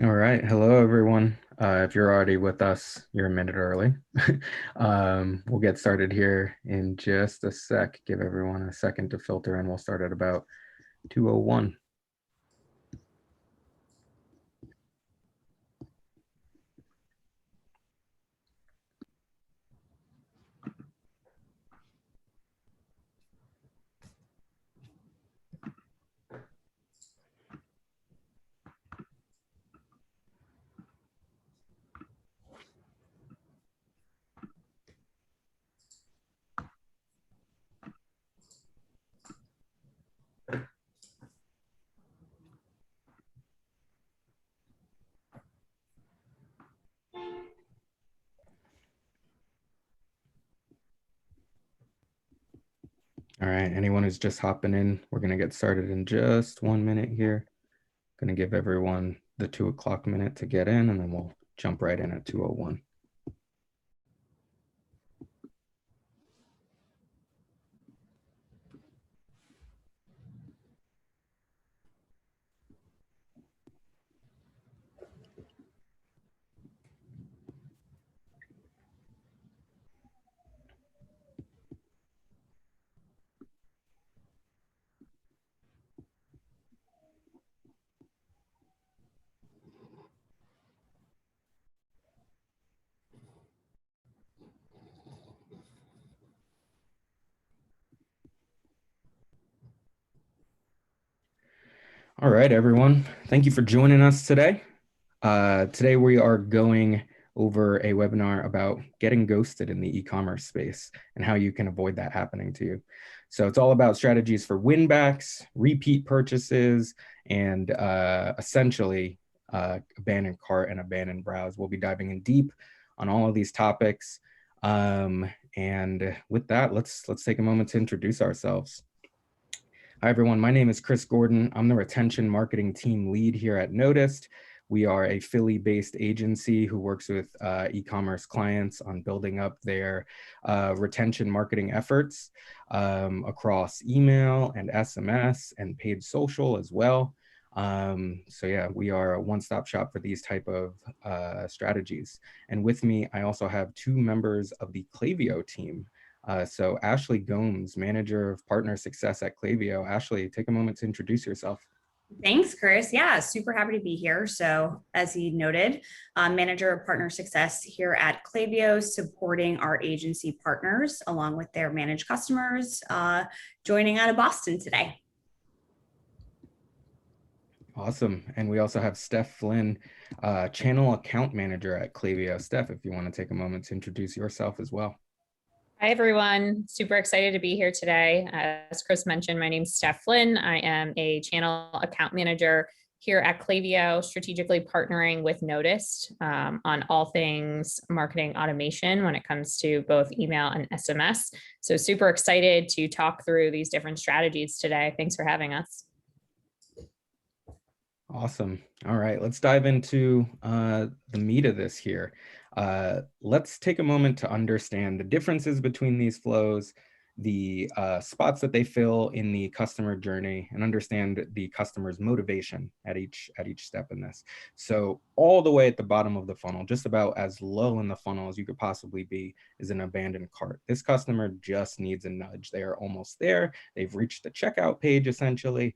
All right. Hello, everyone. If you're already with us, you're a minute early. We'll get started here in just a sec. Give everyone a second to filter in. We'll start at about 2:01. All right. Anyone who's just hopping in, we're going to get started in just 1 minute here. Going to give everyone the 2 o'clock minute to get in, and then we'll jump right in at 2:01. All right, everyone. Thank you for joining us today. Today we are going over a webinar about getting ghosted in the e-commerce space and how you can avoid that happening to you. So it's all about strategies for winbacks, repeat purchases, and essentially abandoned cart and abandoned browse. We'll be diving in deep on all of these topics. And with that, let's take a moment to introduce ourselves. Hi, everyone. My name is Chris Gordon. I'm the retention marketing team lead here at Noticed. We are a Philly-based agency who works with e-commerce clients on building up their retention marketing efforts across email and SMS and paid social as well. So yeah, we are a one-stop shop for these type of strategies. And with me, I also have two members of the Klaviyo team. So Ashley Gomes, Manager of Partner Success at Klaviyo. Ashley, take a moment to introduce yourself. Thanks, Chris. Yeah, super happy to be here. So, as he noted, Manager of Partner Success here at Klaviyo, supporting our agency partners along with their managed customers, joining out of Boston today. Awesome. And we also have Steph Flynn, Channel Account Manager at Klaviyo. Steph, if you want to take a moment to introduce yourself as well. Hi, everyone. Super excited to be here today. As Chris mentioned, my name is Steph Flynn. I am a channel account manager here at Klaviyo, strategically partnering with Noticed on all things marketing automation when it comes to both email and SMS. So super excited to talk through these different strategies today. Thanks for having us. Awesome. All right, let's dive into the meat of this here. Let's take a moment to understand the differences between these flows, the spots that they fill in the customer journey, and understand the customer's motivation at each step in this. So all the way at the bottom of the funnel, just about as low in the funnel as you could possibly be, is an abandoned cart. This customer just needs a nudge. They are almost there. They've reached the checkout page, essentially.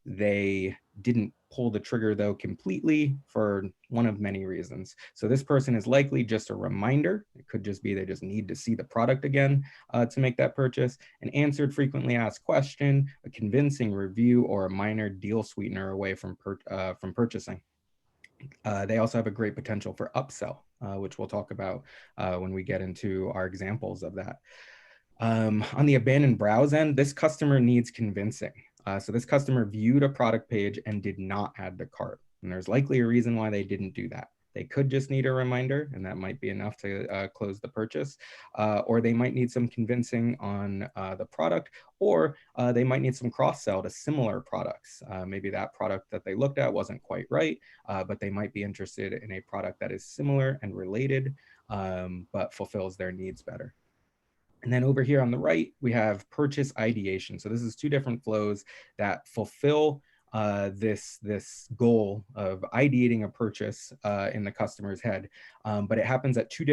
They didn't pull the trigger, though, completely for one of many reasons. So this person is likely just a reminder. It could just be they just need to see the product again to make that purchase. An answered frequently asked question, a convincing review, or a minor deal sweetener away from purchasing. They also have a great potential for upsell, which we'll talk about when we get into our examples of that. On the abandoned browse end, this customer needs convincing. So this customer viewed a product page and did not add the cart. And there's likely a reason why they didn't do that. They could just need a reminder, and that might be enough to close the purchase. Or they might need some convincing on the product, or they might need some cross-sell to similar products. Maybe that product that they looked at wasn't quite right, but they might be interested in a product that is similar and related, but fulfills their needs better. And then over here on the right, we have purchase ideation. So this is two different flows that fulfill this goal of ideating a purchase in the customer's head, but it happens at two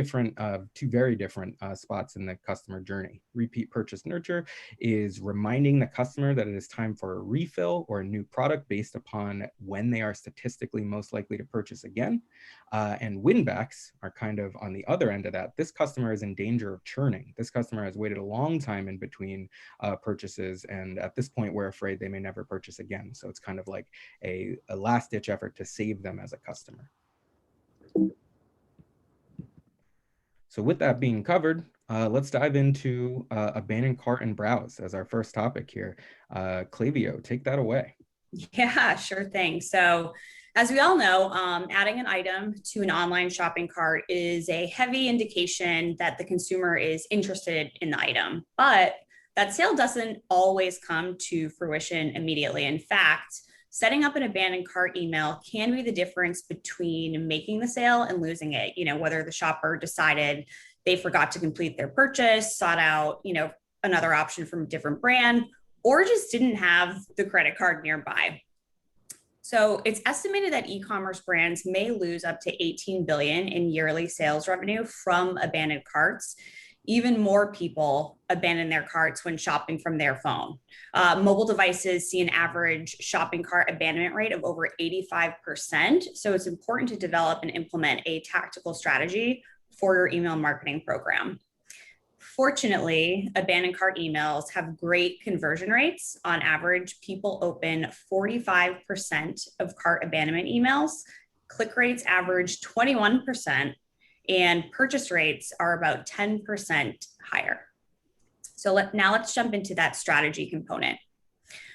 very different spots in the customer journey. Repeat purchase nurture is reminding the customer that it is time for a refill or a new product based upon when they are statistically most likely to purchase again. And winbacks are kind of on the other end of that. This customer is in danger of churning. This customer has waited a long time in between purchases, and at this point, we're afraid they may never purchase again. So it's kind of like a last-ditch effort to save them as a customer. So with that being covered, let's dive into abandoned cart and browse as our first topic here. Klaviyo, take that away. Yeah, sure thing. So as we all know, adding an item to an online shopping cart is a heavy indication that the consumer is interested in the item, but that sale doesn't always come to fruition immediately. In fact, setting up an abandoned cart email can be the difference between making the sale and losing it. You know, whether the shopper decided they forgot to complete their purchase, sought out, another option from a different brand, or just didn't have the credit card nearby. So it's estimated that e-commerce brands may lose up to 18 billion in yearly sales revenue from abandoned carts. Even more people abandon their carts when shopping from their phone. Mobile devices see an average shopping cart abandonment rate of over 85%. So it's important to develop and implement a tactical strategy for your email marketing program. Fortunately, abandoned cart emails have great conversion rates. On average, people open 45% of cart abandonment emails. Click rates average 21%. And purchase rates are about 10% higher. So now let's jump into that strategy component.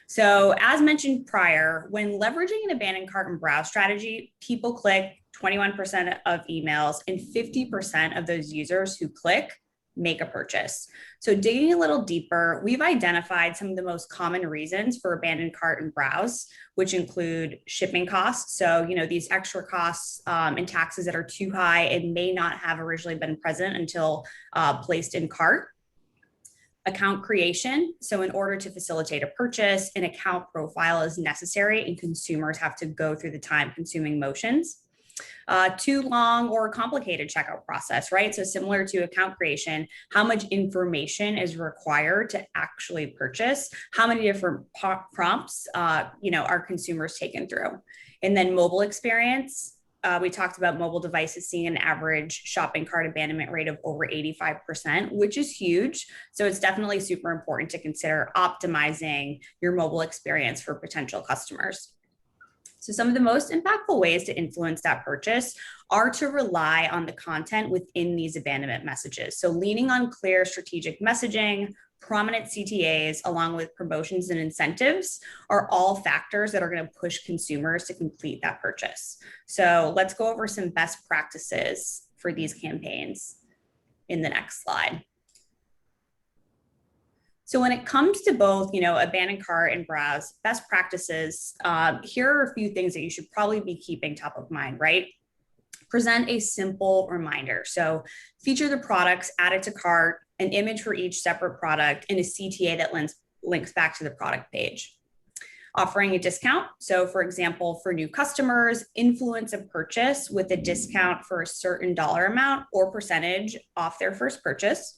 So as mentioned prior, when leveraging an abandoned cart and browse strategy, people click 21% of emails, and 50% of those users who click make a purchase. So digging a little deeper, we've identified some of the most common reasons for abandoned cart and browse, which include shipping costs. So, these extra costs and taxes that are too high and may not have originally been present until placed in cart. Account creation. So in order to facilitate a purchase, an account profile is necessary and consumers have to go through the time-consuming motions. Too long or complicated checkout process, right? So similar to account creation, how much information is required to actually purchase? How many different prompts, are consumers taken through? And then mobile experience. We talked about mobile devices seeing an average shopping cart abandonment rate of over 85%, which is huge. So it's definitely super important to consider optimizing your mobile experience for potential customers. So some of the most impactful ways to influence that purchase are to rely on the content within these abandonment messages. So leaning on clear strategic messaging, prominent CTAs, along with promotions and incentives are all factors that are going to push consumers to complete that purchase. So let's go over some best practices for these campaigns in the next slide. So when it comes to both, abandoned cart and browse best practices, here are a few things that you should probably be keeping top of mind, right? Present a simple reminder. So feature the products added to cart, an image for each separate product, and a CTA that links back to the product page. Offering a discount. So for example, for new customers, influence a purchase with a discount for a certain dollar amount or percentage off their first purchase.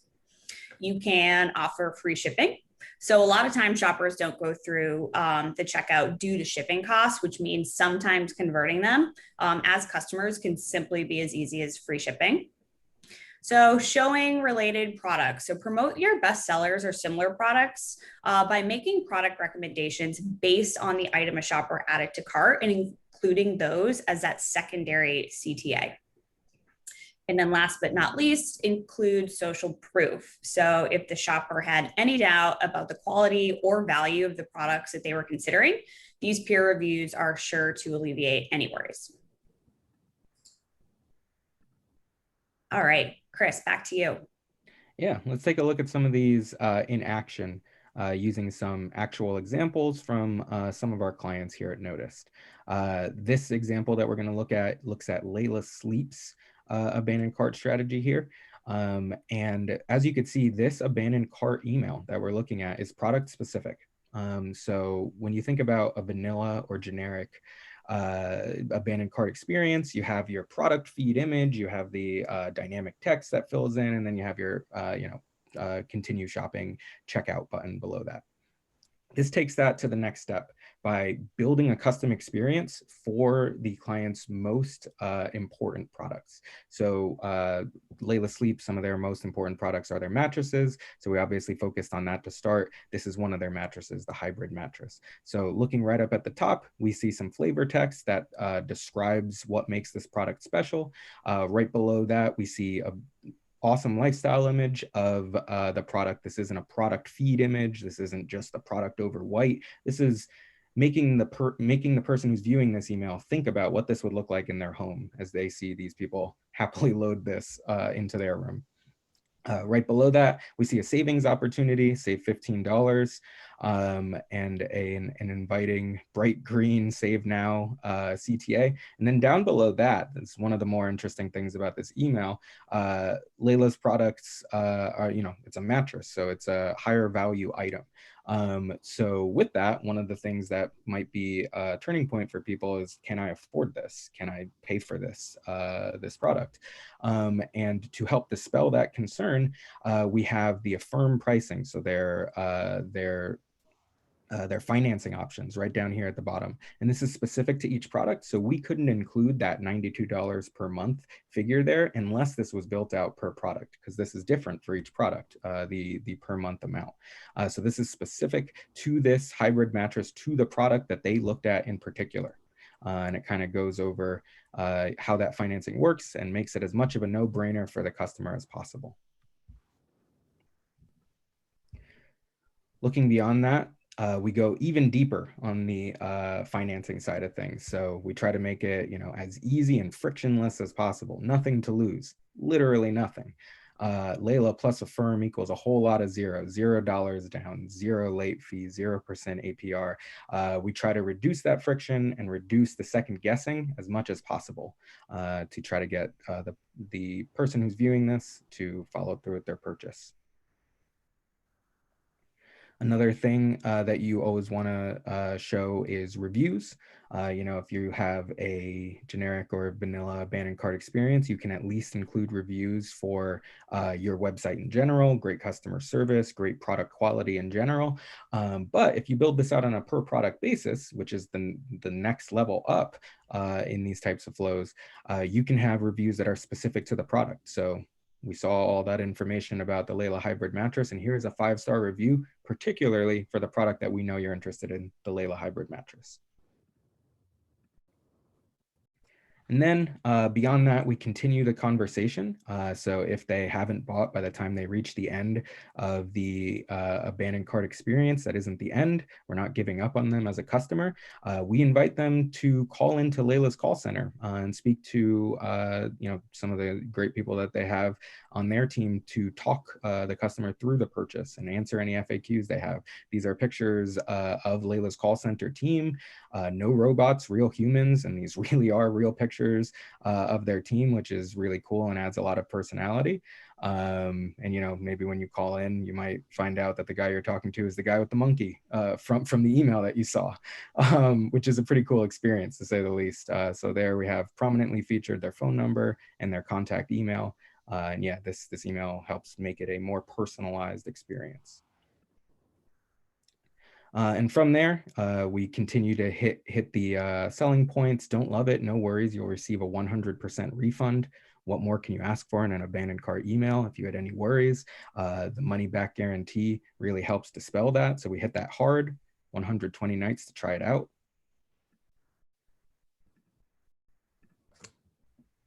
You can offer free shipping. So a lot of times shoppers don't go through the checkout due to shipping costs, which means sometimes converting them as customers can simply be as easy as free shipping. So showing related products. So promote your best sellers or similar products by making product recommendations based on the item a shopper added to cart and including those as that secondary CTA. And then last but not least, include social proof. So if the shopper had any doubt about the quality or value of the products that they were considering, these peer reviews are sure to alleviate any worries. All right, Chris, back to you. Yeah, let's take a look at some of these in action using some actual examples from some of our clients here at Noticed. This example that we're going to look at looks at Layla Sleep's abandoned cart strategy here. And as you can see, this abandoned cart email that we're looking at is product specific. So when you think about a vanilla or generic abandoned cart experience, you have your product feed image, you have the dynamic text that fills in, and then you have your continue shopping checkout button below that. This takes that to the next step by building a custom experience for the client's most important products. So Layla Sleep, some of their most important products are their mattresses. So we obviously focused on that to start. This is one of their mattresses, the hybrid mattress. So looking right up at the top, we see some flavor text that describes what makes this product special. Right below that, we see a awesome lifestyle image of the product. This isn't a product feed image. This isn't just the product over white. This is making the person who's viewing this email think about what this would look like in their home as they see these people happily load this into their room. Right below that, we see a savings opportunity, save $15, and an inviting bright green save now CTA. And then down below that, that's one of the more interesting things about this email. Layla's products are, it's a mattress, so it's a higher value item. So with that, one of the things that might be a turning point for people is, can I afford this? Can I pay for this, this product? And to help dispel that concern, we have the Affirm pricing. So their financing options right down here at the bottom. And this is specific to each product. So we couldn't include that $92 per month figure there unless this was built out per product, because this is different for each product, the per month amount. So this is specific to this hybrid mattress, to the product that they looked at in particular. And it kind of goes over how that financing works and makes it as much of a no-brainer for the customer as possible. Looking beyond that, we go even deeper on the financing side of things. So we try to make it, as easy and frictionless as possible. Nothing to lose, literally nothing. Layla plus Affirm equals a whole lot of zeros, $0 down, 0 late fee, 0% APR. We try to reduce that friction and reduce the second guessing as much as possible to try to get the person who's viewing this to follow through with their purchase. Another thing that you always want to show is reviews. If you have a generic or vanilla abandoned cart experience, you can at least include reviews for your website in general, great customer service, great product quality in general. But if you build this out on a per product basis, which is the next level up in these types of flows, you can have reviews that are specific to the product. So we saw all that information about the Layla hybrid mattress, and here's a 5-star review, particularly for the product that we know you're interested in, the Layla hybrid mattress. And then beyond that, we continue the conversation. So if they haven't bought by the time they reach the end of the abandoned cart experience, that isn't the end. We're not giving up on them as a customer. We invite them to call into Layla's call center and speak to some of the great people that they have on their team to talk the customer through the purchase and answer any FAQs they have. These are pictures of Layla's call center team, no robots, real humans, and these really are real pictures of their team, which is really cool and adds a lot of personality. And maybe when you call in, you might find out that the guy you're talking to is the guy with the monkey from the email that you saw, which is a pretty cool experience to say the least. So there we have prominently featured their phone number and their contact email. And yeah, this email helps make it a more personalized experience. And from there, we continue to hit the selling points. Don't love it, no worries. You'll receive a 100% refund. What more can you ask for in an abandoned cart email? If you had any worries, the money back guarantee really helps dispel that. So we hit that hard, 120 nights to try it out.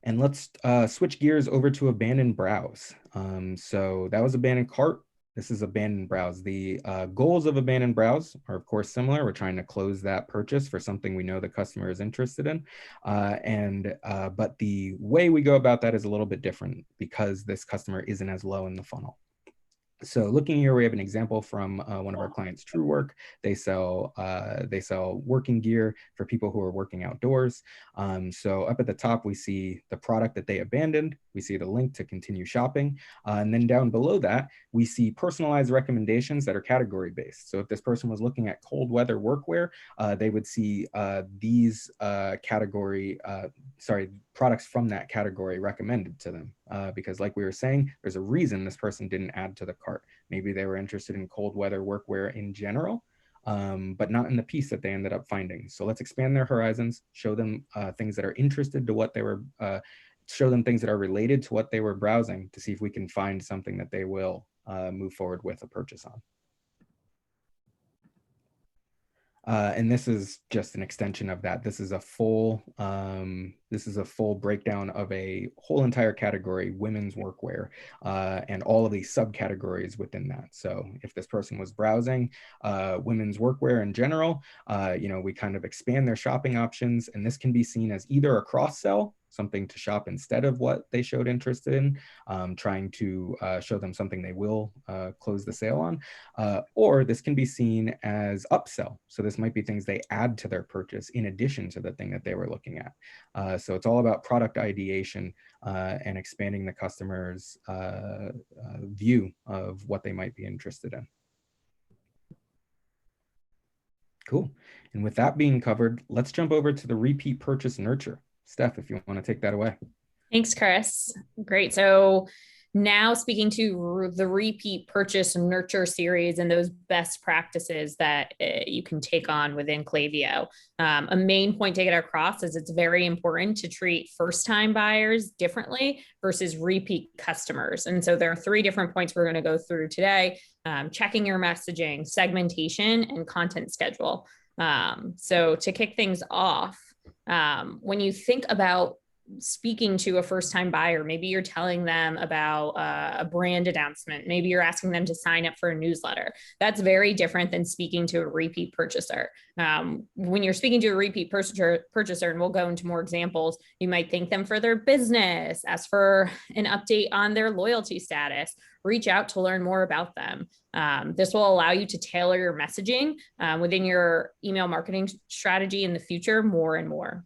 And let's switch gears over to abandoned browse. So that was abandoned cart. This is abandoned browse. The goals of abandoned browse are of course similar. We're trying to close that purchase for something we know the customer is interested in. But the way we go about that is a little bit different because this customer isn't as low in the funnel. So looking here, we have an example from one of our clients, TrueWork. They sell working gear for people who are working outdoors. So up at the top, we see the product that they abandoned. We see the link to continue shopping. And then down below that, we see personalized recommendations that are category based. So if this person was looking at cold weather workwear, they would see these products from that category recommended to them. Because like we were saying, there's a reason this person didn't add to the cart. Maybe they were interested in cold weather workwear in general, but not in the piece that they ended up finding. So let's expand their horizons, show them things that are interested to what they were, show them things that are related to what they were browsing to see if we can find something that they will move forward with a purchase on. And this is just an extension of that. This is a full breakdown of a whole entire category, women's workwear, and all of these subcategories within that. So if this person was browsing women's workwear in general, we kind of expand their shopping options, and this can be seen as either a cross sell, something to shop instead of what they showed interest in, trying to show them something they will close the sale on, or this can be seen as upsell. So this might be things they add to their purchase in addition to the thing that they were looking at. So it's all about product ideation and expanding the customer's view of what they might be interested in. Cool. And with that being covered, let's jump over to the repeat purchase nurture. Steph, if you want to take that away. Thanks, Chris. Great. So now speaking to the repeat purchase nurture series and those best practices that you can take on within Klaviyo. A main point to get across is it's very important to treat first-time buyers differently versus repeat customers. And so there are 3 different points we're going to go through today: checking your messaging, segmentation, and content schedule. So to kick things off, when you think about speaking to a first-time buyer, maybe you're telling them about a brand announcement, maybe you're asking them to sign up for a newsletter. That's very different than speaking to a repeat purchaser. When you're speaking to a repeat purchaser, and we'll go into more examples, you might thank them for their business, ask for an update on their loyalty status, reach out to learn more about them. This will allow you to tailor your messaging within your email marketing strategy in the future more and more.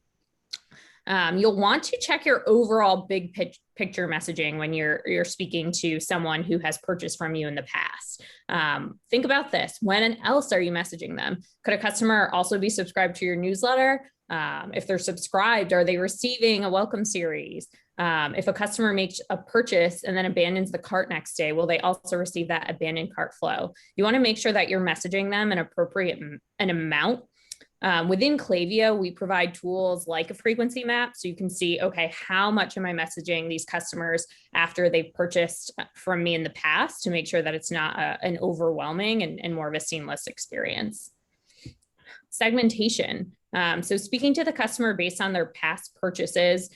You'll want to check your overall big picture messaging when you're speaking to someone who has purchased from you in the past. Think about this. When else are you messaging them? Could a customer also be subscribed to your newsletter? If they're subscribed, are they receiving a welcome series? If a customer makes a purchase and then abandons the cart next day, will they also receive that abandoned cart flow? You want to make sure that you're messaging them an appropriate amount. Within Klaviyo, we provide tools like a frequency map. So you can see, okay, how much am I messaging these customers after they've purchased from me in the past to make sure that it's not an overwhelming and more of a seamless experience. Segmentation. So speaking to the customer based on their past purchases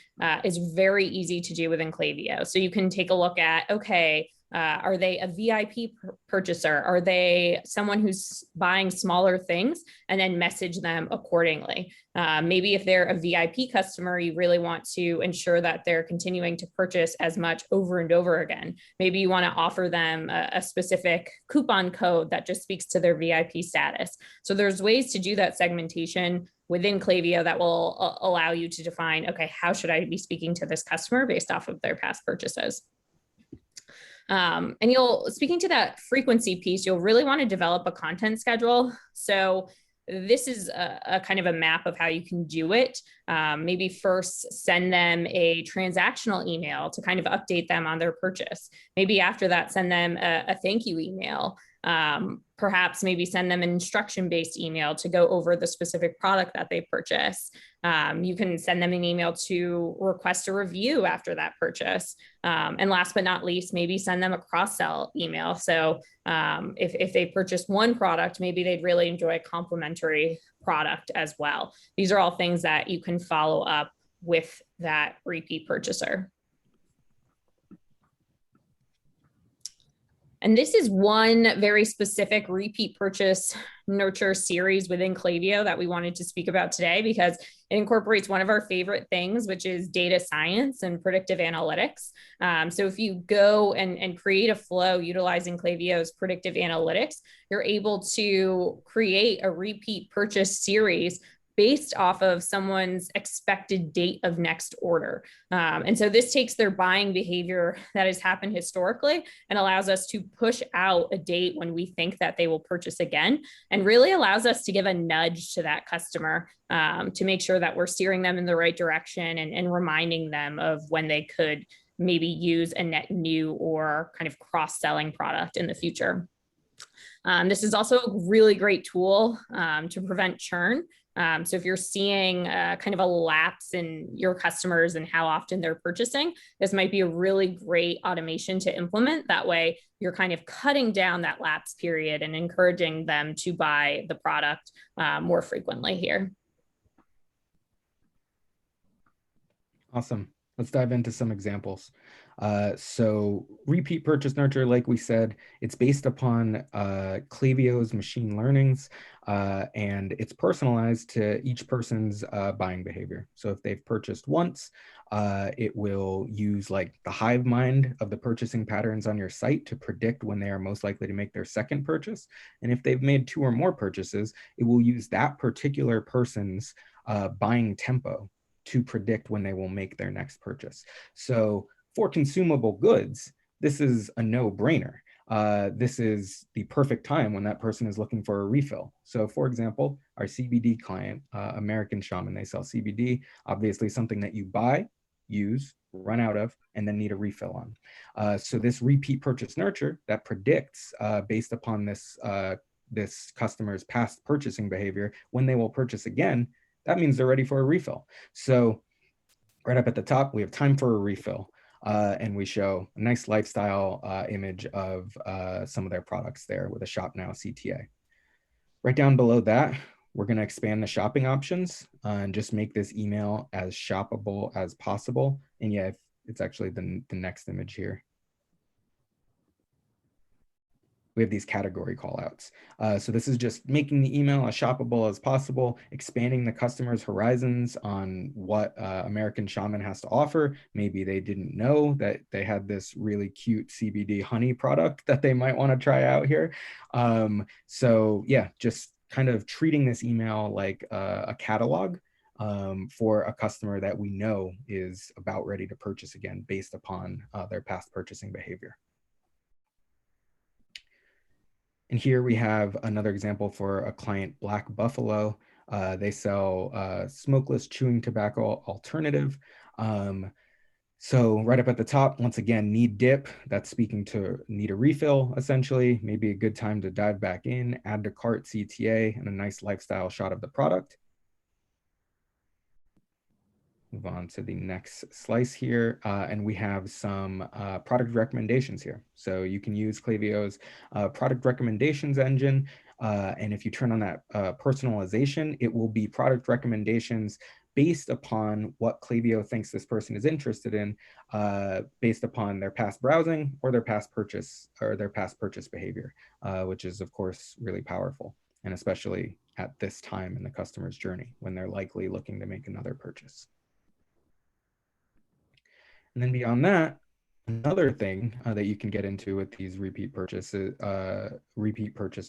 is very easy to do within Klaviyo. So you can take a look at, okay, are they a VIP purchaser? Are they someone who's buying smaller things? And then message them accordingly. Maybe if they're a VIP customer, you really want to ensure that they're continuing to purchase as much over and over again. Maybe you want to offer them a specific coupon code that just speaks to their VIP status. So there's ways to do that segmentation within Klaviyo that will allow you to define, okay, how should I be speaking to this customer based off of their past purchases? And speaking to that frequency piece, you'll really want to develop a content schedule. So this is a kind of a map of how you can do it. Maybe first send them a transactional email to kind of update them on their purchase. Maybe after that, send them a thank you email. Perhaps maybe send them an instruction-based email to go over the specific product that they purchase. You can send them an email to request a review after that purchase. And last but not least, maybe send them a cross-sell email. So if they purchase one product, maybe they'd really enjoy a complementary product as well. These are all things that you can follow up with that repeat purchaser. And this is one very specific repeat purchase nurture series within Klaviyo that we wanted to speak about today because it incorporates one of our favorite things, which is data science and predictive analytics. So if you go and create a flow utilizing Klaviyo's predictive analytics, you're able to create a repeat purchase series based off of someone's expected date of next order. And so this takes their buying behavior that has happened historically and allows us to push out a date when we think that they will purchase again, and really allows us to give a nudge to that customer to make sure that we're steering them in the right direction and reminding them of when they could maybe use a net new or kind of cross-selling product in the future. This is also a really great tool to prevent churn. So if you're seeing kind of a lapse in your customers and how often they're purchasing, this might be a really great automation to implement. That way you're kind of cutting down that lapse period and encouraging them to buy the product more frequently here. Awesome. Let's dive into some examples. So repeat purchase nurture, like we said, it's based upon Klaviyo's machine learnings, and it's personalized to each person's buying behavior. So if they've purchased once, it will use like the hive mind of the purchasing patterns on your site to predict when they are most likely to make their second purchase. And if they've made 2 or more purchases, it will use that particular person's buying tempo to predict when they will make their next purchase. So for consumable goods, this is a no-brainer. This is the perfect time when that person is looking for a refill. So for example, our CBD client, American Shaman, they sell CBD, obviously something that you buy, use, run out of, and then need a refill on. So this repeat purchase nurture that predicts based upon this customer's past purchasing behavior, when they will purchase again, that means they're ready for a refill. So right up at the top, we have time for a refill. And we show a nice lifestyle image of some of their products there with a Shop Now CTA. Right down below that, we're going to expand the shopping options and just make this email as shoppable as possible. And yeah, it's actually the next image here. We have these category callouts. So this is just making the email as shoppable as possible, expanding the customer's horizons on what American Shaman has to offer. Maybe they didn't know that they had this really cute CBD honey product that they might want to try out here. So yeah, just kind of treating this email like a catalog for a customer that we know is about ready to purchase again based upon their past purchasing behavior. And here we have another example for a client, Black Buffalo. They sell smokeless chewing tobacco alternative. So right up at the top, once again, need dip. That's speaking to need a refill, essentially. Maybe a good time to dive back in, add to cart CTA, and a nice lifestyle shot of the product. Move on to the next slice here, and we have some product recommendations here. So you can use Klaviyo's product recommendations engine, and if you turn on that personalization, it will be product recommendations based upon what Klaviyo thinks this person is interested in, based upon their past browsing or their past purchase behavior, which is of course really powerful, and especially at this time in the customer's journey when they're likely looking to make another purchase. And then beyond that, another thing that you can get into with these repeat purchase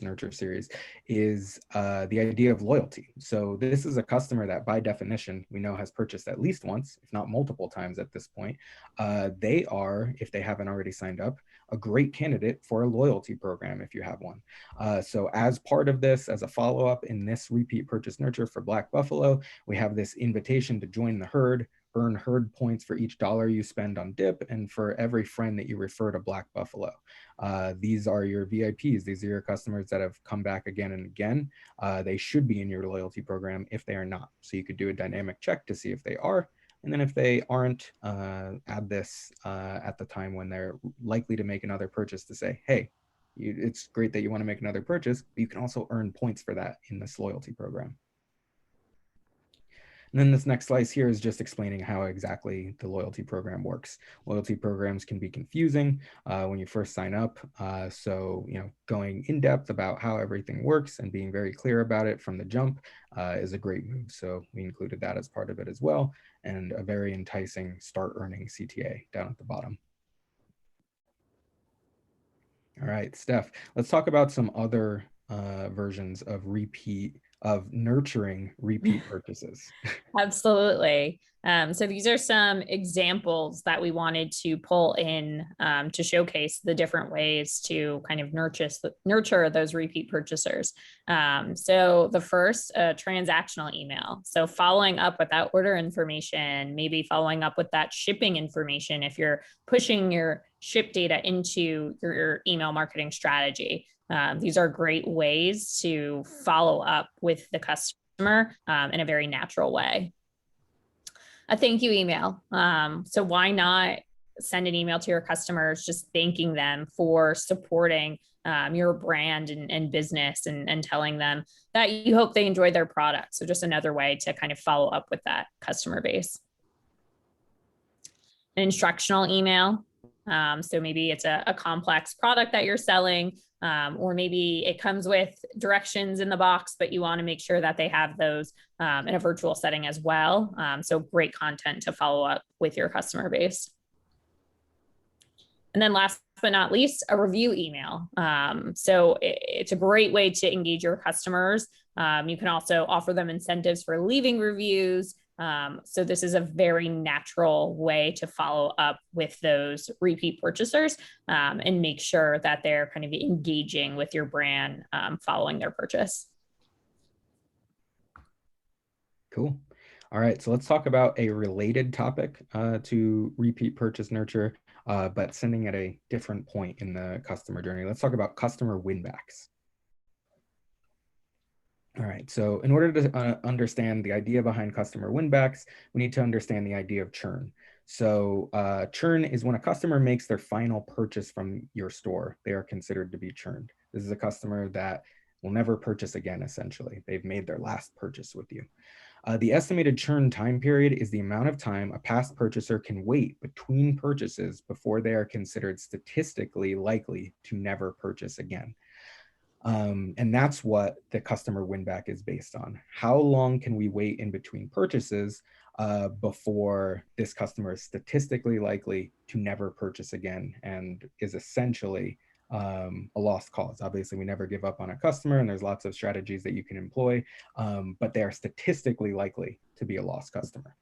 nurture series is the idea of loyalty. So this is a customer that by definition, we know has purchased at least once, if not multiple times at this point. They are, if they haven't already signed up, a great candidate for a loyalty program if you have one. So as part of this, as a follow-up in this repeat purchase nurture for Black Buffalo, we have this invitation to join the herd, earn herd points for each dollar you spend on dip, and for every friend that you refer to Black Buffalo. These are your VIPs. These are your customers that have come back again and again. They should be in your loyalty program if they are not. So you could do a dynamic check to see if they are. And then if they aren't, add this at the time when they're likely to make another purchase to say, hey, it's great that you want to make another purchase, but you can also earn points for that in this loyalty program. And then this next slice here is just explaining how exactly the loyalty program works. Loyalty programs can be confusing when you first sign up. So, going in depth about how everything works and being very clear about it from the jump is a great move. So we included that as part of it as well, and a very enticing start earning CTA down at the bottom. All right, Steph, let's talk about some other versions of nurturing repeat purchases. Absolutely. So these are some examples that we wanted to pull in to showcase the different ways to kind of nurture those repeat purchasers. So the first, transactional email. So following up with that order information, maybe following up with that shipping information if you're pushing your ship data into your email marketing strategy. These are great ways to follow up with the customer in a very natural way. A thank you email. So why not send an email to your customers just thanking them for supporting your brand and business, and telling them that you hope they enjoy their product. So just another way to kind of follow up with that customer base. An instructional email. So maybe it's a complex product that you're selling, or maybe it comes with directions in the box, but you want to make sure that they have those in a virtual setting as well. So great content to follow up with your customer base. And then last but not least, a review email. So it's a great way to engage your customers. You can also offer them incentives for leaving reviews. So this is a very natural way to follow up with those repeat purchasers and make sure that they're kind of engaging with your brand following their purchase. Cool. All right, so let's talk about a related topic to repeat purchase nurture, but sending at a different point in the customer journey. Let's talk about customer winbacks. All right, so in order to understand the idea behind customer winbacks, we need to understand the idea of churn. So churn is when a customer makes their final purchase from your store. They are considered to be churned. This is a customer that will never purchase again, essentially. They've made their last purchase with you. The estimated churn time period is the amount of time a past purchaser can wait between purchases before they are considered statistically likely to never purchase again. And that's what the customer winback is based on. How long can we wait in between purchases before this customer is statistically likely to never purchase again and is essentially a lost cause? Obviously, we never give up on a customer, and there's lots of strategies that you can employ, but they are statistically likely to be a lost customer.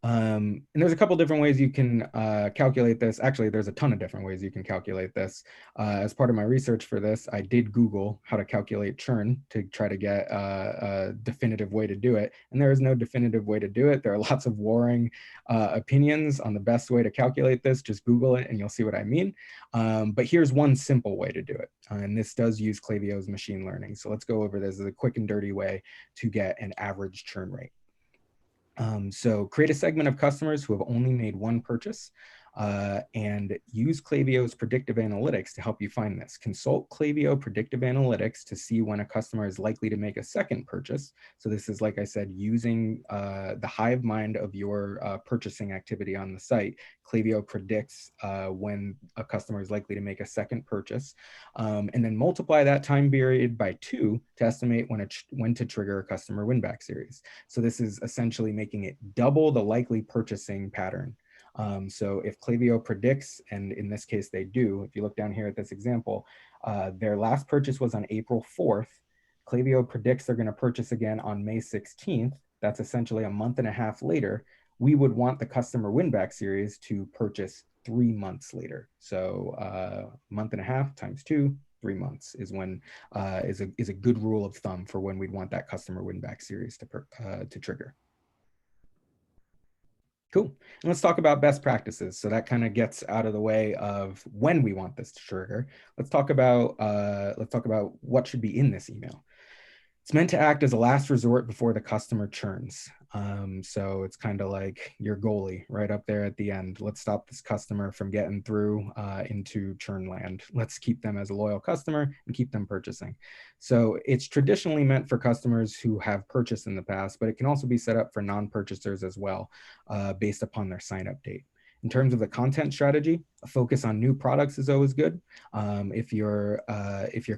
And there's a couple different ways you can calculate this. Actually, there's a ton of different ways you can calculate this. As part of my research for this, I did Google how to calculate churn to try to get a definitive way to do it. And there is no definitive way to do it. There are lots of warring opinions on the best way to calculate this. Just Google it and you'll see what I mean. But here's one simple way to do it. And this does use Klaviyo's machine learning. So let's go over this as a quick and dirty way to get an average churn rate. So create a segment of customers who have only made one purchase and use Klaviyo's predictive analytics to help you find this. Consult Klaviyo predictive analytics to see when a customer is likely to make a second purchase. So this is, like I said, using the hive mind of your purchasing activity on the site. Klaviyo predicts when a customer is likely to make a second purchase, and then multiply that time period by 2 to estimate when to trigger a customer winback series. So this is essentially making it double the likely purchasing pattern. So if Klaviyo predicts, and in this case they do, if you look down here at this example, their last purchase was on April 4th. Klaviyo predicts they're going to purchase again on May 16th. That's essentially a month and a half later. We would want the customer winback series to purchase 3 months later. So month and a half times 2, 3 months is when is a good rule of thumb for when we'd want that customer winback series to trigger. Cool. And let's talk about best practices. So that kind of gets out of the way of when we want this to trigger. Let's talk about what should be in this email. It's meant to act as a last resort before the customer churns. So it's kind of like your goalie right up there at the end. Let's stop this customer from getting through into churn land. Let's keep them as a loyal customer and keep them purchasing. So it's traditionally meant for customers who have purchased in the past, but it can also be set up for non-purchasers as well, based upon their sign-up date. In terms of the content strategy, a focus on new products is always good. If your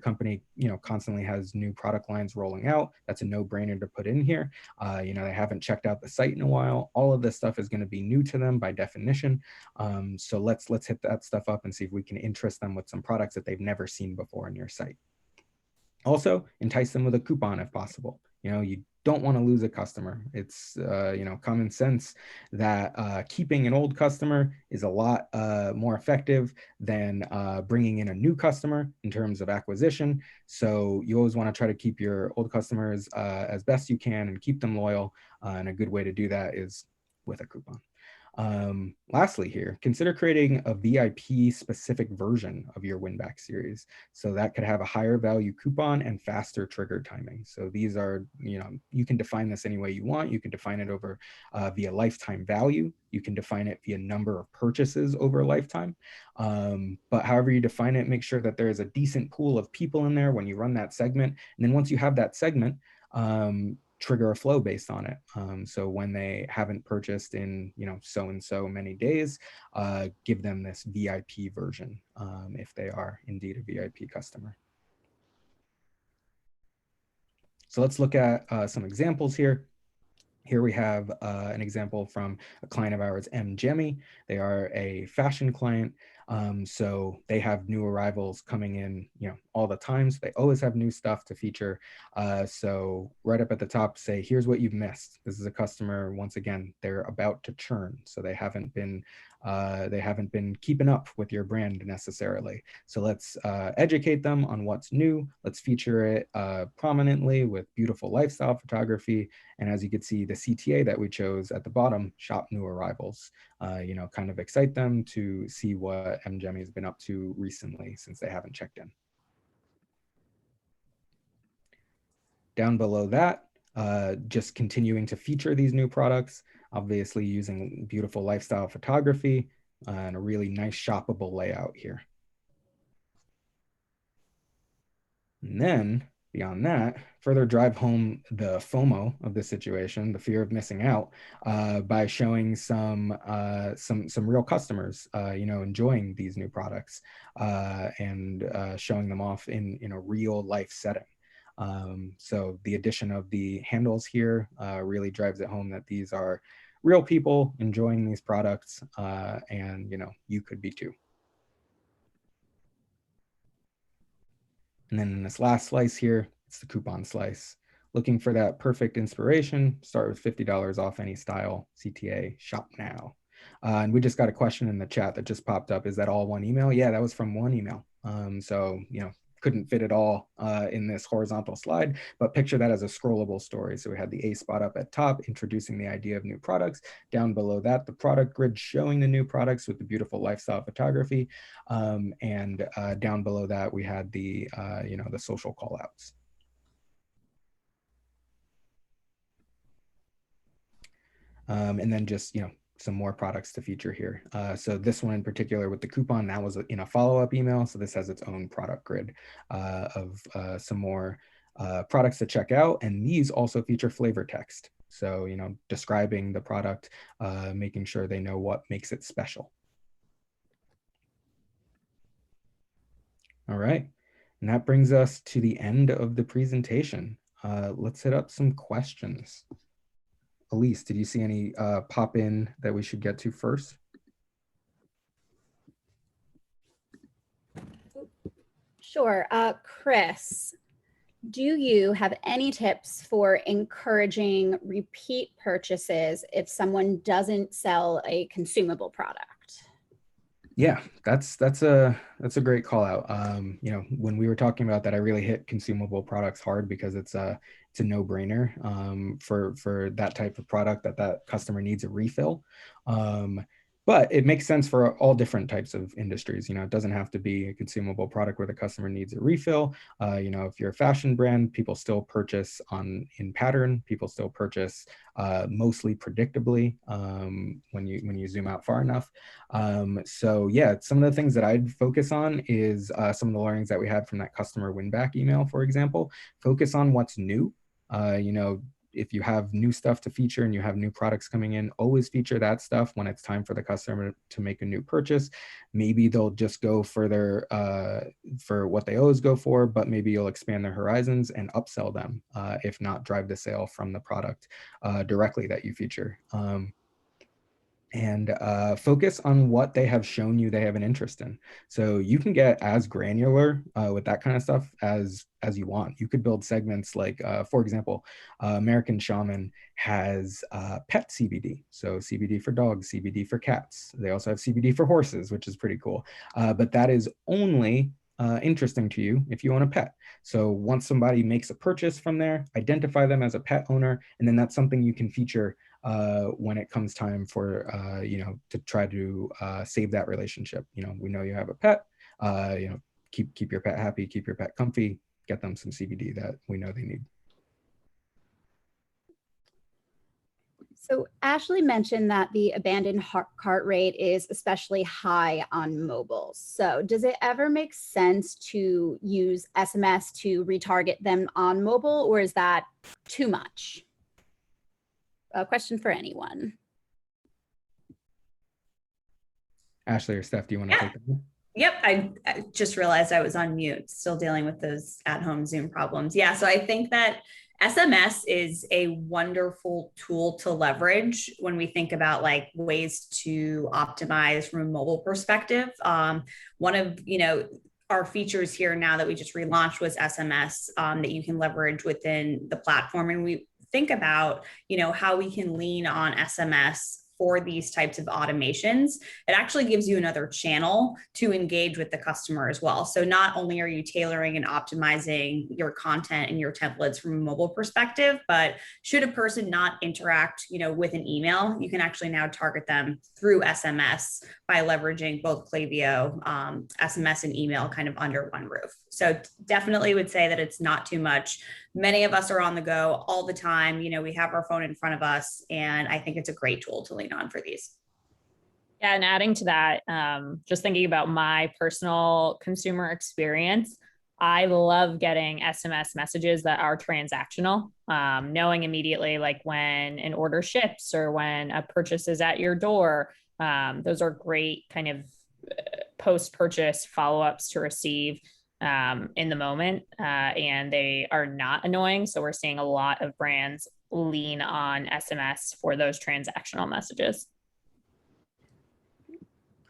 company constantly has new product lines rolling out, that's a no-brainer to put in here. They haven't checked out the site in a while. All of this stuff is going to be new to them by definition. So let's hit that stuff up and see if we can interest them with some products that they've never seen before on your site. Also, entice them with a coupon if possible. You don't want to lose a customer. It's common sense that keeping an old customer is a lot more effective than bringing in a new customer in terms of acquisition. So you always want to try to keep your old customers as best you can and keep them loyal. And a good way to do that is with a coupon. Lastly here, consider creating a VIP specific version of your Winback series. So that could have a higher value coupon and faster trigger timing. So these are, you can define this any way you want. You can define it over via lifetime value. You can define it via number of purchases over a lifetime. But however you define it, make sure that there is a decent pool of people in there when you run that segment. And then once you have that segment, trigger a flow based on it. So when they haven't purchased in so and so many days, give them this VIP version if they are indeed a VIP customer. So let's look at some examples here. Here we have an example from a client of ours, M. Jemmy. They are a fashion client. So they have new arrivals coming in, all the time. So they always have new stuff to feature. So right up at the top, say, here's what you've missed. This is a customer, once again, they're about to churn. So they haven't been keeping up with your brand necessarily. So let's educate them on what's new. Let's feature it prominently with beautiful lifestyle photography. And as you can see, the CTA that we chose at the bottom, shop new arrivals, kind of excite them to see what MGemi has been up to recently since they haven't checked in. Down below that, just continuing to feature these new products, obviously using beautiful lifestyle photography and a really nice shoppable layout here. And then beyond that, further drive home the FOMO of the situation, the fear of missing out, by showing some real customers, enjoying these new products and showing them off in a real life setting. So the addition of the handles here really drives it home that these are real people enjoying these products, and you could be too. And then in this last slice here, it's the coupon slice. Looking for that perfect inspiration, start with $50 off any style, CTA, shop now. And we just got a question in the chat that just popped up. Is that all one email? Yeah, that was from one email. So, couldn't fit it all in this horizontal slide, but picture that as a scrollable story. So we had the A spot up at top, introducing the idea of new products. Down below that, the product grid showing the new products with the beautiful lifestyle photography. And down below that, we had the, the social call outs. And then just, some more products to feature here. So this one in particular with the coupon, that was in a follow-up email. So this has its own product grid of some more products to check out. And these also feature flavor text. So, describing the product, making sure they know what makes it special. All right. And that brings us to the end of the presentation. Let's hit up some questions. Elise, did you see any pop in that we should get to first? Sure. Chris, do you have any tips for encouraging repeat purchases if someone doesn't sell a consumable product? Yeah, that's a great call out. When we were talking about that, I really hit consumable products hard because it's a no-brainer for that type of product that customer needs a refill. But it makes sense for all different types of industries. It doesn't have to be a consumable product where the customer needs a refill. If you're a fashion brand, people still purchase in pattern. People still purchase mostly predictably when you zoom out far enough. So yeah, some of the things that I'd focus on is some of the learnings that we had from that customer win-back email, for example. Focus on what's new. If you have new stuff to feature and you have new products coming in, always feature that stuff when it's time for the customer to make a new purchase. Maybe they'll just go further for what they always go for, but maybe you'll expand their horizons and upsell them, if not drive the sale from the product directly that you feature. And focus on what they have shown you they have an interest in. So you can get as granular with that kind of stuff as you want. You could build segments like, for example, American Shaman has pet CBD. So CBD for dogs, CBD for cats. They also have CBD for horses, which is pretty cool. But that is only interesting to you if you own a pet. So once somebody makes a purchase from there, identify them as a pet owner, and then that's something you can feature when it comes time for to try to save that relationship. We know you have a pet. Keep your pet happy, keep your pet comfy. Get them some CBD that we know they need. So Ashley mentioned that the abandoned cart rate is especially high on mobile. So does it ever make sense to use SMS to retarget them on mobile, or is that too much? A question for anyone. Ashley or Steph, do you want to take that one? Yep, I just realized I was on mute, still dealing with those at-home Zoom problems. Yeah, so I think that SMS is a wonderful tool to leverage when we think about like ways to optimize from a mobile perspective. One of our features here now that we just relaunched was SMS that you can leverage within the platform, and we think about how we can lean on SMS for these types of automations. It actually gives you another channel to engage with the customer as well. So not only are you tailoring and optimizing your content and your templates from a mobile perspective, but should a person not interact, with an email, you can actually now target them through SMS by leveraging both Klaviyo, SMS and email kind of under one roof. So definitely would say that it's not too much. Many of us are on the go all the time. We have our phone in front of us, and I think it's a great tool to lean on for these. Yeah, and adding to that, just thinking about my personal consumer experience, I love getting SMS messages that are transactional, knowing immediately like when an order ships or when a purchase is at your door. Those are great kind of post-purchase follow-ups to receive in the moment, and they are not annoying. So we're seeing a lot of brands lean on SMS for those transactional messages.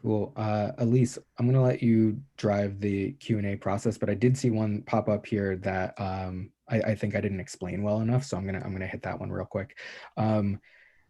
Cool. Elise, I'm going to let you drive the Q&A process, but I did see one pop up here that I think I didn't explain well enough. So I'm gonna hit that one real quick.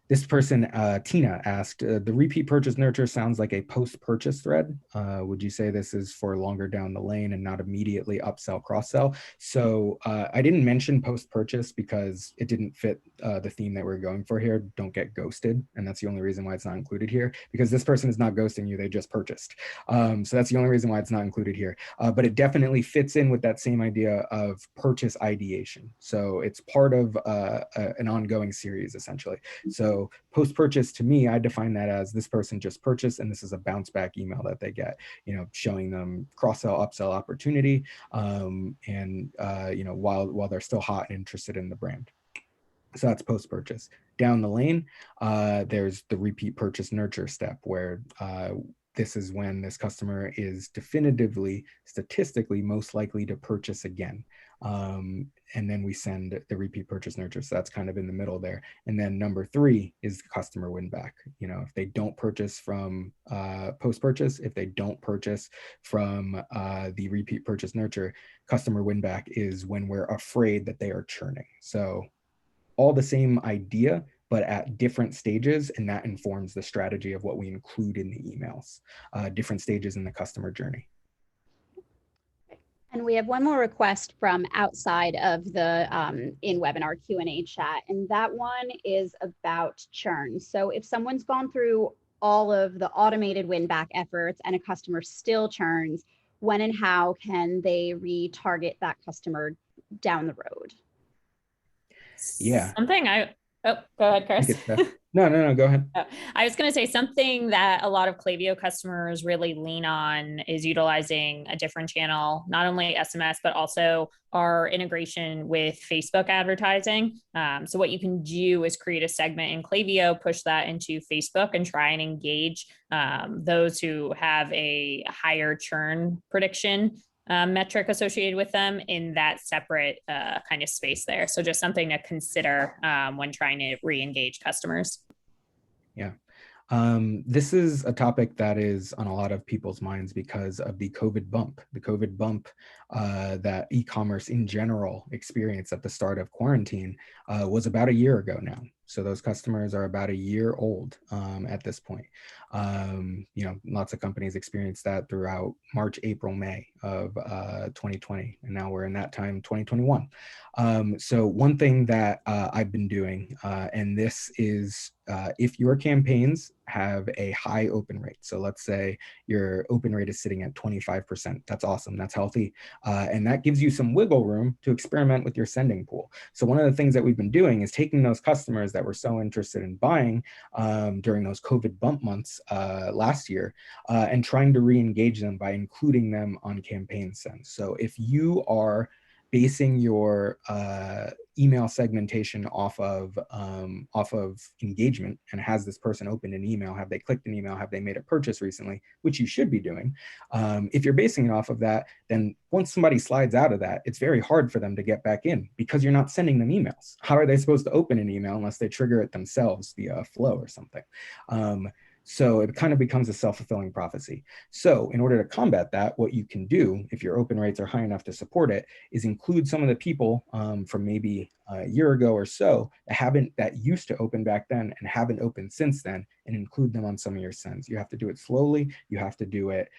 This person, Tina, asked, the repeat purchase nurture sounds like a post-purchase thread. Would you say this is for longer down the lane and not immediately upsell, cross-sell? So I didn't mention post-purchase because it didn't fit the theme that we're going for here. Don't get ghosted. And that's the only reason why it's not included here, because this person is not ghosting you, they just purchased. So that's the only reason why it's not included here. But it definitely fits in with that same idea of purchase ideation. So it's part of an ongoing series, essentially. So post-purchase, to me, I define that as this person just purchased, and this is a bounce back email that they get, showing them cross-sell, upsell opportunity, and while they're still hot and interested in the brand. So that's post-purchase. Down the lane, there's the repeat purchase nurture step, where this is when this customer is definitively, statistically most likely to purchase again. And then we send the repeat purchase nurture. So that's kind of in the middle there. And then number 3 is the customer win back. If they don't purchase from post-purchase, if they don't purchase from the repeat purchase nurture, customer win back is when we're afraid that they are churning. So all the same idea, but at different stages, and that informs the strategy of what we include in the emails, different stages in the customer journey. And we have one more request from outside of the in-webinar Q&A chat, and that one is about churn. So if someone's gone through all of the automated win-back efforts and a customer still churns, when and how can they retarget that customer down the road? Yeah. Oh, go ahead, Chris. No, go ahead. Oh, I was going to say something that a lot of Klaviyo customers really lean on is utilizing a different channel, not only SMS, but also our integration with Facebook advertising. So what you can do is create a segment in Klaviyo, push that into Facebook, and try and engage those who have a higher churn prediction metric associated with them in that separate kind of space there. So just something to consider when trying to re-engage customers. Yeah. This is a topic that is on a lot of people's minds because of the COVID bump. The COVID bump that e-commerce in general experienced at the start of quarantine was about a year ago now. So those customers are about a year old at this point. Lots of companies experienced that throughout March, April, May of 2020, and now we're in that time, 2021. So one thing that I've been doing, and this is if your campaigns have a high open rate. So let's say your open rate is sitting at 25%. That's awesome. That's healthy. And that gives you some wiggle room to experiment with your sending pool. So one of the things that we've been doing is taking those customers that were so interested in buying during those COVID bump months last year and trying to re-engage them by including them on campaign sends. So if you are basing your email segmentation off of engagement and has this person opened an email, have they clicked an email, have they made a purchase recently, which you should be doing. If you're basing it off of that, then once somebody slides out of that, it's very hard for them to get back in because you're not sending them emails. How are they supposed to open an email unless they trigger it themselves via a flow or something? So it kind of becomes a self-fulfilling prophecy. So in order to combat that, what you can do, if your open rates are high enough to support it, is include some of the people from maybe a year ago or so that used to open back then and haven't opened since then, and include them on some of your sends. You have to do it slowly. You have to do it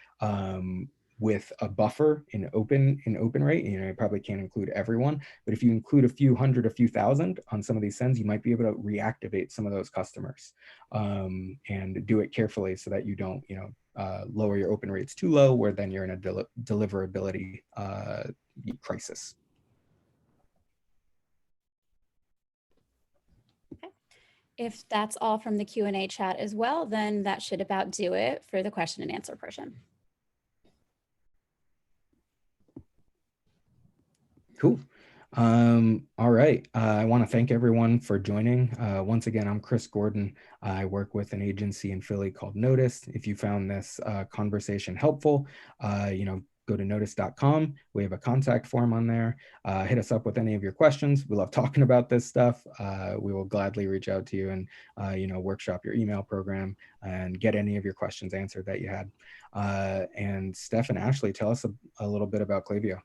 with a buffer in open rate. You probably can't include everyone, but if you include a few hundred, a few thousand on some of these sends, you might be able to reactivate some of those customers and do it carefully so that you don't, lower your open rates too low, where then you're in a deliverability crisis. If that's all from the Q&A chat as well, then that should about do it for the question and answer portion. Cool. All right. I want to thank everyone for joining. Once again, I'm Chris Gordon. I work with an agency in Philly called Notice. If you found this conversation helpful, go to notice.com. We have a contact form on there. Hit us up with any of your questions. We love talking about this stuff. We will gladly reach out to you and, workshop your email program and get any of your questions answered that you had. And Steph and Ashley, tell us a little bit about Klaviyo.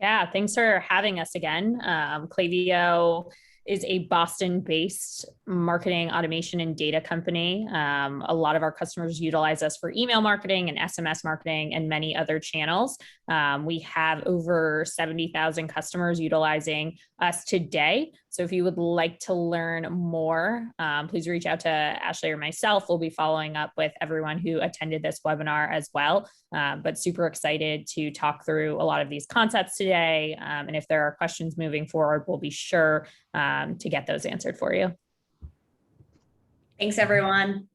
Yeah, thanks for having us again. Klaviyo is a Boston-based marketing automation and data company. A lot of our customers utilize us for email marketing and SMS marketing and many other channels. We have over 70,000 customers utilizing us today. So if you would like to learn more, please reach out to Ashley or myself. We'll be following up with everyone who attended this webinar as well. But super excited to talk through a lot of these concepts today. And if there are questions moving forward, we'll be sure to get those answered for you. Thanks, everyone.